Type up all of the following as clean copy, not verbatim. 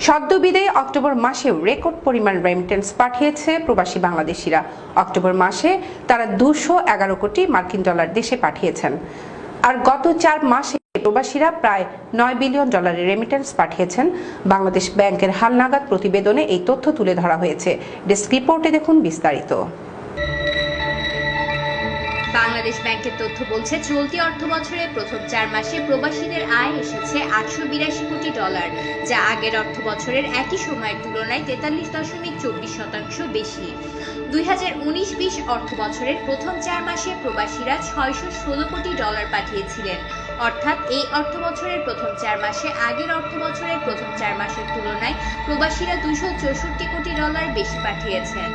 সদ্য বিদায়ী অক্টোবর মাসেও রেকর্ড পরিমাণ রেমিটেন্স পাঠিয়েছে প্রবাসী বাংলাদেশিরা। অক্টোবর মাসে তারা 211 কোটি মার্কিন ডলার দেশে পাঠিয়েছেন। আর গত 4 মাসে প্রবাসীরা প্রায় 9 বিলিয়ন ডলারের রেমিটেন্স পাঠিয়েছেন। বাংলাদেশ ব্যাংকের হালনাগাদ প্রতিবেদনে এই তথ্য তুলে ধরা হয়েছে। ডেস্ক রিপোর্টে দেখুন বিস্তারিত। বাংলাদেশ ব্যাংকের তথ্য বলছে, চলতি অর্থবছরে প্রথম 4 মাসে প্রবাসীদের আয় এসেছে 882 কোটি ডলার, যা আগের অর্থবছরের একই সময়ের তুলনায় 43.24% বেশি। 2019-20 অর্থবছরের প্রথম 4 মাসে প্রবাসীরা 616 কোটি ডলার পাঠিয়েছিলেন, অর্থাৎ এই অর্থবছরের প্রথম 4 মাসে আগের অর্থবছরের প্রথম 4 মাসের তুলনায় প্রবাসীরা 264 কোটি ডলার বেশি পাঠিয়েছেন।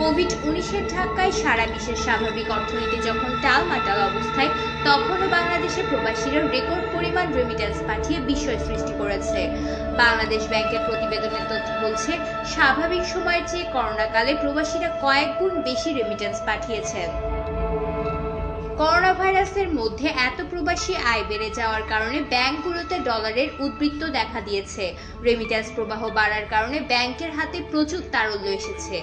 কোভিড-19-এর ধাক্কায় সারা বিশ্বের স্বাভাবিক অর্থনীতি যখন টালমাটাল অবস্থায়, তখনও বাংলাদেশে প্রবাসীরা রেকর্ড পরিমাণ রেমিটেন্স পাঠিয়ে বিস্ময় সৃষ্টি করেছে। বাংলাদেশ ব্যাংকের প্রতিবেদনের তথ্য বলছে, স্বাভাবিক সময়ের চেয়ে করোনাকালে প্রবাসীরা কয়েক গুণ বেশি রেমিটেন্স পাঠিয়েছেন। করোনা ভাইরাসের মধ্যে এত প্রবাসী আয় বেড়ে যাওয়ার কারণে ব্যাংকগুলোতে ডলারের উদ্বৃত্ত দেখা দিয়েছে। রেমিটেন্স প্রবাহ বাড়ার কারণে ব্যাংকের হাতে প্রচুর তারল্য এসেছে।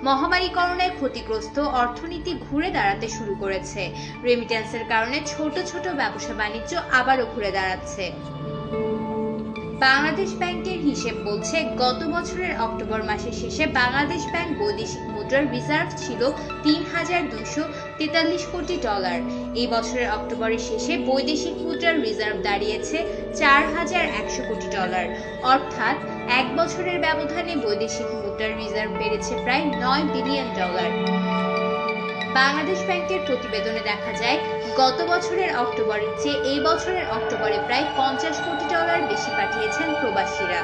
মহামারী করোনায় ক্ষতিগ্রস্ত অর্থনীতি ঘুরে দাঁড়াতে শুরু করেছে। রেমিটেন্সের কারণে ছোট ছোট ব্যবসা বাণিজ্য আবারও ঘুরে দাঁড়াচ্ছে। বাংলাদেশ ব্যাংকের হিসেব বলছে, গত বছরের অক্টোবর মাসের শেষে বাংলাদেশ ব্যাংক বৈদেশিক মুদ্রার রিজার্ভ ছিল 3,243 কোটি ডলার। এই বছরের অক্টোবরের শেষে বৈদেশিক মুদ্রার রিজার্ভ দাঁড়িয়েছে 4,100 কোটি ডলার, অর্থাৎ এক বছরের ব্যবধানে বৈদেশিক মুদ্রার রিজার্ভ বেড়েছে প্রায় 9 বিলিয়ন ডলার। বাংলাদেশ ব্যাংকের প্রতিবেদনে দেখা যায়, গত বছরের অক্টোবরের চেয়ে এই বছরের অক্টোবরে প্রায় 50 কোটি ডলার বেশি পাঠিয়েছেন প্রবাসীরা।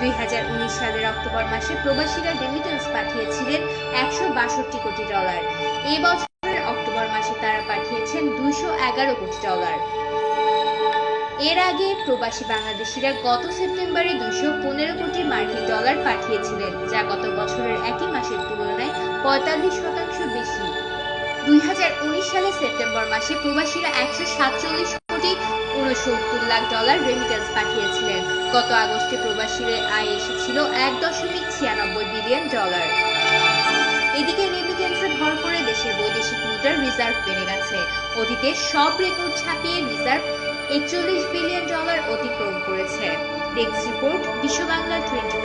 2019 সালের অক্টোবর মাসে প্রবাসীরা রেমিটেন্স পাঠিয়েছিলেন 162 কোটি ডলার। এই বছরের অক্টোবর মাসে তারা পাঠিয়েছেন 211 কোটি ডলার। এর আগে প্রবাসী বাংলাদেশিরা গত সেপ্টেম্বরে 215 কোটি মার্কিন ডলার পাঠিয়েছিলেন, যা গত বছরের একই মাসের তুলনায় 45% বেশি। 2019 সালের সেপ্টেম্বর মাসে প্রবাসীরা 147 কোটি 69 লাখ ডলার রেমিটেন্স পাঠিয়েছিলেন। গত আগস্টে প্রবাসীদের আয় এসেছিল 1.96 বিলিয়ন ডলার। এদিকে রেমিটেন্সে ভর করে দেশের বৈদেশিক মুদ্রার রিজার্ভ বেড়ে গেছে। অতীতে সব রেকর্ড ছাপিয়ে রিজার্ভ 41 বিলিয়ন ডলার অতিক্রম করেছে। ডেস্ক রিপোর্ট, বিশ্ব বাংলা 24।